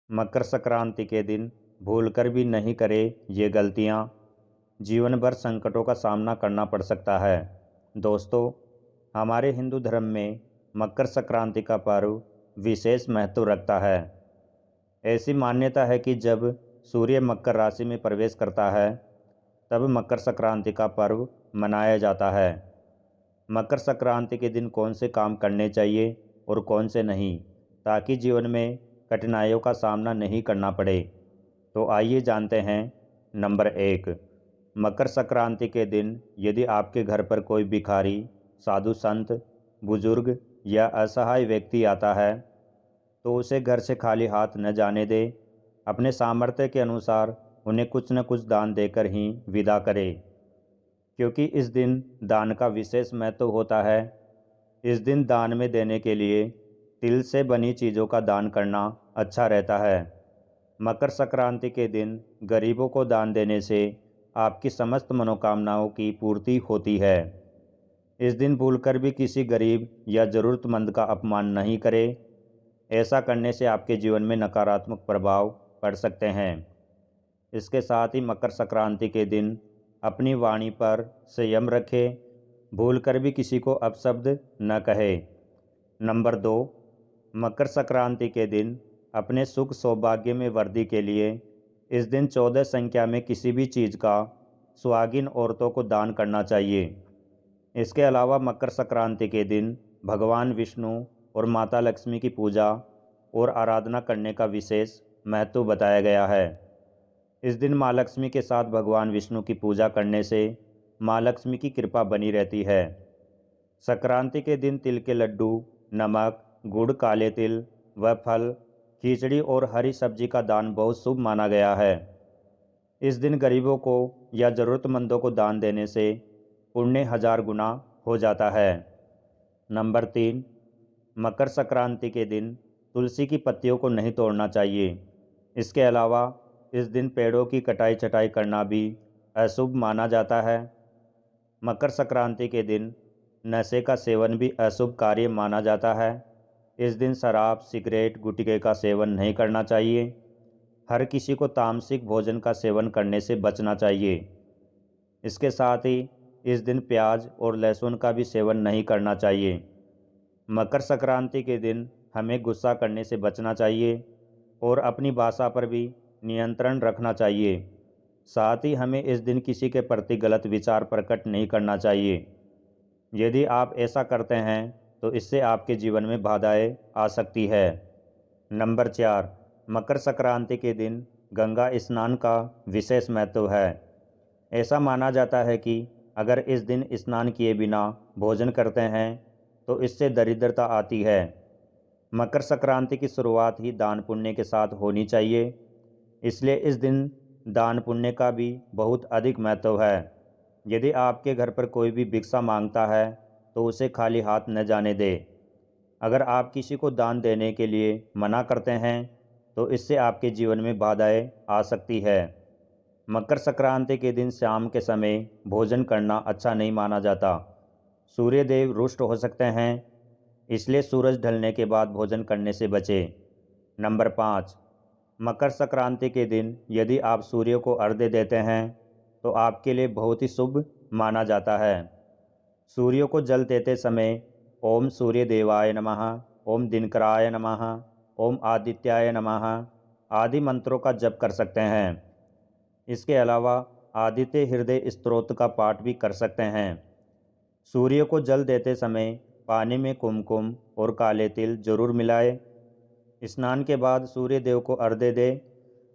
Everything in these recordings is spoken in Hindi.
मकर संक्रांति के दिन भूलकर भी नहीं करें ये गलतियाँ, जीवन भर संकटों का सामना करना पड़ सकता है। दोस्तों, हमारे हिंदू धर्म में मकर संक्रांति का पर्व विशेष महत्व रखता है। ऐसी मान्यता है कि जब सूर्य मकर राशि में प्रवेश करता है तब मकर संक्रांति का पर्व मनाया जाता है। मकर संक्रांति के दिन कौन से काम करने चाहिए और कौन से नहीं, ताकि जीवन में कठिनाइयों का सामना नहीं करना पड़े। तो आइए जानते हैं। नंबर 1, मकर संक्रांति के दिन यदि आपके घर पर कोई भिखारी, साधु संत, बुजुर्ग या असहाय व्यक्ति आता है तो उसे घर से खाली हाथ न जाने दे। अपने सामर्थ्य के अनुसार उन्हें कुछ न कुछ दान देकर ही विदा करे, क्योंकि इस दिन दान का विशेष महत्व होता है। इस दिन दान में देने के लिए तिल से बनी चीज़ों का दान करना अच्छा रहता है। मकर संक्रांति के दिन गरीबों को दान देने से आपकी समस्त मनोकामनाओं की पूर्ति होती है। इस दिन भूलकर भी किसी गरीब या ज़रूरतमंद का अपमान नहीं करें। ऐसा करने से आपके जीवन में नकारात्मक प्रभाव पड़ सकते हैं। इसके साथ ही मकर संक्रांति के दिन अपनी वाणी पर संयम रखें। भूलकर भी किसी को अपशब्द न कहे। नंबर 2, मकर संक्रांति के दिन अपने सुख सौभाग्य में वृद्धि के लिए इस दिन 14 संख्या में किसी भी चीज़ का सुहागिन औरतों को दान करना चाहिए। इसके अलावा मकर संक्रांति के दिन भगवान विष्णु और माता लक्ष्मी की पूजा और आराधना करने का विशेष महत्व बताया गया है। इस दिन माँ लक्ष्मी के साथ भगवान विष्णु की पूजा करने से माँ लक्ष्मी की कृपा बनी रहती है। संक्रांति के दिन तिल के लड्डू, नमक, गुड़, काले तिल व फल, खिचड़ी और हरी सब्जी का दान बहुत शुभ माना गया है। इस दिन गरीबों को या ज़रूरतमंदों को दान देने से पुण्य 1000 गुना हो जाता है। नंबर 3, मकर संक्रांति के दिन तुलसी की पत्तियों को नहीं तोड़ना चाहिए। इसके अलावा इस दिन पेड़ों की कटाई छटाई करना भी अशुभ माना जाता है। मकर संक्रांति के दिन नशे का सेवन भी अशुभ कार्य माना जाता है। इस दिन शराब, सिगरेट, गुटखे का सेवन नहीं करना चाहिए। हर किसी को तामसिक भोजन का सेवन करने से बचना चाहिए। इसके साथ ही इस दिन प्याज और लहसुन का भी सेवन नहीं करना चाहिए। मकर संक्रांति के दिन हमें गुस्सा करने से बचना चाहिए और अपनी भाषा पर भी नियंत्रण रखना चाहिए। साथ ही हमें इस दिन किसी के प्रति गलत विचार प्रकट नहीं करना चाहिए। यदि आप ऐसा करते हैं तो इससे आपके जीवन में बाधाएं आ सकती है। नंबर 4, मकर संक्रांति के दिन गंगा स्नान का विशेष महत्व है। ऐसा माना जाता है कि अगर इस दिन स्नान किए बिना भोजन करते हैं तो इससे दरिद्रता आती है। मकर संक्रांति की शुरुआत ही दान पुण्य के साथ होनी चाहिए, इसलिए इस दिन दान पुण्य का भी बहुत अधिक महत्व है। यदि आपके घर पर कोई भी भिक्षा मांगता है तो उसे खाली हाथ न जाने दें। अगर आप किसी को दान देने के लिए मना करते हैं तो इससे आपके जीवन में बाधाएं आ सकती है। मकर संक्रांति के दिन शाम के समय भोजन करना अच्छा नहीं माना जाता। सूर्य देव रुष्ट हो सकते हैं, इसलिए सूरज ढलने के बाद भोजन करने से बचें। नंबर 5, मकर संक्रांति के दिन यदि आप सूर्य को अर्घ्य देते हैं तो आपके लिए बहुत ही शुभ माना जाता है। सूर्य को जल देते समय ओम सूर्य देवाय नमः, ओम दिनकराय नमः, ओम आदित्याय नमः आदि मंत्रों का जप कर सकते हैं। इसके अलावा आदित्य हृदय स्तोत्र का पाठ भी कर सकते हैं। सूर्य को जल देते समय पानी में कुमकुम और काले तिल जरूर मिलाएं। स्नान के बाद सूर्य देव को अर्घ्य दें।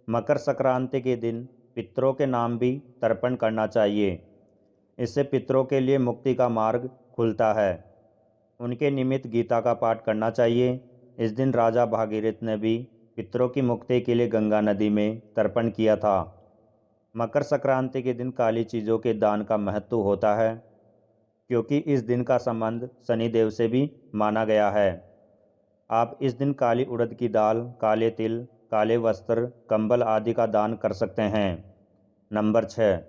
मकर संक्रांति के दिन पितरों के नाम भी तर्पण करना चाहिए। इससे पितरों के लिए मुक्ति का मार्ग खुलता है। उनके निमित्त गीता का पाठ करना चाहिए। इस दिन राजा भागीरथ ने भी पितरों की मुक्ति के लिए गंगा नदी में तर्पण किया था। मकर संक्रांति के दिन काली चीज़ों के दान का महत्व होता है, क्योंकि इस दिन का संबंध शनिदेव से भी माना गया है। आप इस दिन काली उड़द की दाल, काले तिल, काले वस्त्र, कंबल आदि का दान कर सकते हैं। नंबर 6,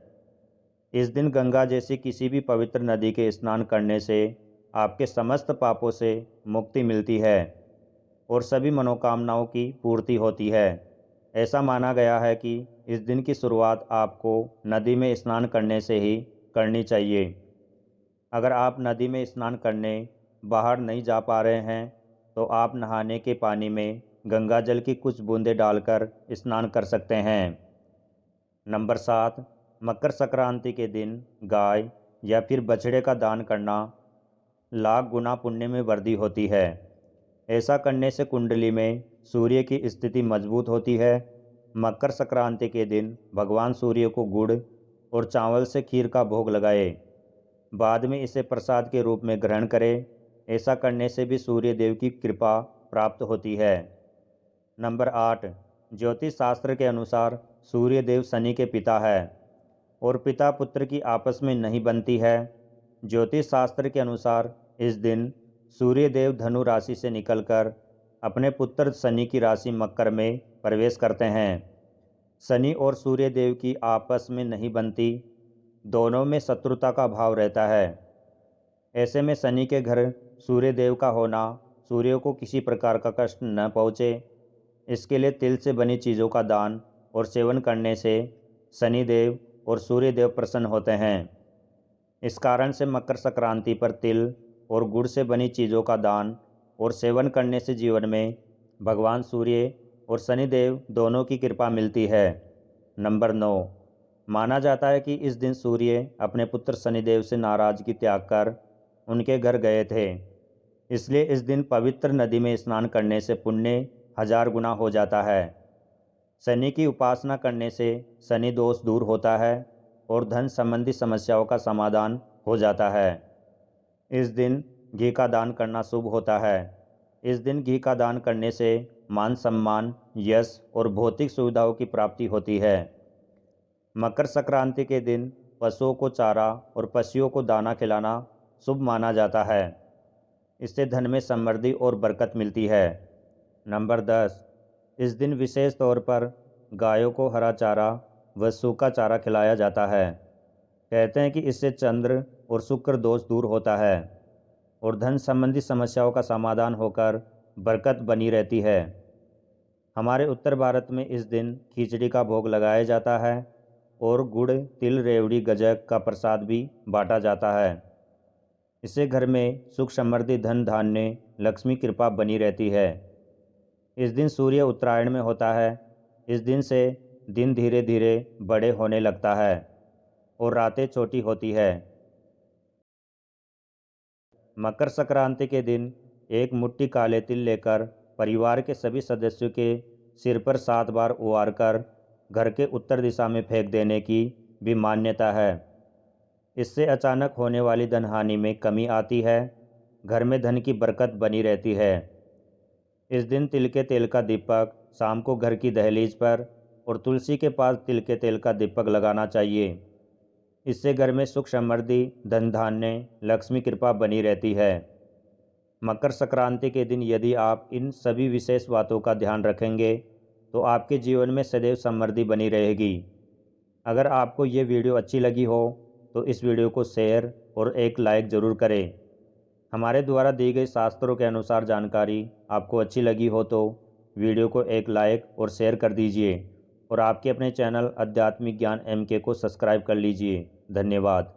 इस दिन गंगा जैसी किसी भी पवित्र नदी के स्नान करने से आपके समस्त पापों से मुक्ति मिलती है और सभी मनोकामनाओं की पूर्ति होती है। ऐसा माना गया है कि इस दिन की शुरुआत आपको नदी में स्नान करने से ही करनी चाहिए। अगर आप नदी में स्नान करने बाहर नहीं जा पा रहे हैं तो आप नहाने के पानी में गंगा जल की कुछ बूंदें डालकर स्नान कर सकते हैं। नंबर 7, मकर संक्रांति के दिन गाय या फिर बछड़े का दान करना लाख गुना पुण्य में वृद्धि होती है। ऐसा करने से कुंडली में सूर्य की स्थिति मजबूत होती है। मकर संक्रांति के दिन भगवान सूर्य को गुड़ और चावल से खीर का भोग लगाए, बाद में इसे प्रसाद के रूप में ग्रहण करें। ऐसा करने से भी सूर्य देव की कृपा प्राप्त होती है। नंबर 8, ज्योतिष शास्त्र के अनुसार सूर्य देव शनि के पिता है और पिता पुत्र की आपस में नहीं बनती है। ज्योतिष शास्त्र के अनुसार इस दिन सूर्य देव धनु राशि से निकलकर अपने पुत्र शनि की राशि मकर में प्रवेश करते हैं। शनि और सूर्य देव की आपस में नहीं बनती, दोनों में शत्रुता का भाव रहता है। ऐसे में शनि के घर सूर्य देव का होना सूर्य को किसी प्रकार का कष्ट न पहुँचे, इसके लिए तिल से बनी चीज़ों का दान और सेवन करने से शनि देव और सूर्य देव प्रसन्न होते हैं। इस कारण से मकर संक्रांति पर तिल और गुड़ से बनी चीज़ों का दान और सेवन करने से जीवन में भगवान सूर्य और शनिदेव दोनों की कृपा मिलती है। नंबर 9, माना जाता है कि इस दिन सूर्य अपने पुत्र शनिदेव से नाराजगी त्याग कर उनके घर गए थे, इसलिए इस दिन पवित्र नदी में स्नान करने से पुण्य 1000 गुना हो जाता है। शनि की उपासना करने से शनि दोष दूर होता है और धन संबंधी समस्याओं का समाधान हो जाता है। इस दिन घी का दान करना शुभ होता है। इस दिन घी का दान करने से मान सम्मान, यश और भौतिक सुविधाओं की प्राप्ति होती है। मकर संक्रांति के दिन पशुओं को चारा और पक्षियों को दाना खिलाना शुभ माना जाता है। इससे धन में समृद्धि और बरकत मिलती है। नंबर 10, इस दिन विशेष तौर पर गायों को हरा चारा व सूखा चारा खिलाया जाता है। कहते हैं कि इससे चंद्र और शुक्र दोष दूर होता है और धन संबंधी समस्याओं का समाधान होकर बरकत बनी रहती है। हमारे उत्तर भारत में इस दिन खिचड़ी का भोग लगाया जाता है और गुड़, तिल, रेवड़ी, गज्जक का प्रसाद भी बांटा जाता है। इससे घर में सुख, समृद्धि, धन धान्य, लक्ष्मी कृपा बनी रहती है। इस दिन सूर्य उत्तरायण में होता है। इस दिन से दिन धीरे धीरे बड़े होने लगता है और रातें छोटी होती है। मकर संक्रांति के दिन एक मुट्ठी काले तिल लेकर परिवार के सभी सदस्यों के सिर पर 7 बार उबार कर घर के उत्तर दिशा में फेंक देने की भी मान्यता है। इससे अचानक होने वाली धन हानि में कमी आती है, घर में धन की बरकत बनी रहती है। इस दिन तिल के तेल का दीपक शाम को घर की दहलीज पर और तुलसी के पास तिल के तेल का दीपक लगाना चाहिए। इससे घर में सुख, समृद्धि, धन धान्य, लक्ष्मी कृपा बनी रहती है। मकर संक्रांति के दिन यदि आप इन सभी विशेष बातों का ध्यान रखेंगे तो आपके जीवन में सदैव समृद्धि बनी रहेगी। अगर आपको ये वीडियो अच्छी लगी हो तो इस वीडियो को शेयर और एक लाइक ज़रूर करें। हमारे द्वारा दी गई शास्त्रों के अनुसार जानकारी आपको अच्छी लगी हो तो वीडियो को एक लाइक और शेयर कर दीजिए और आपके अपने चैनल आध्यात्मिक ज्ञान MK को सब्सक्राइब कर लीजिए। धन्यवाद।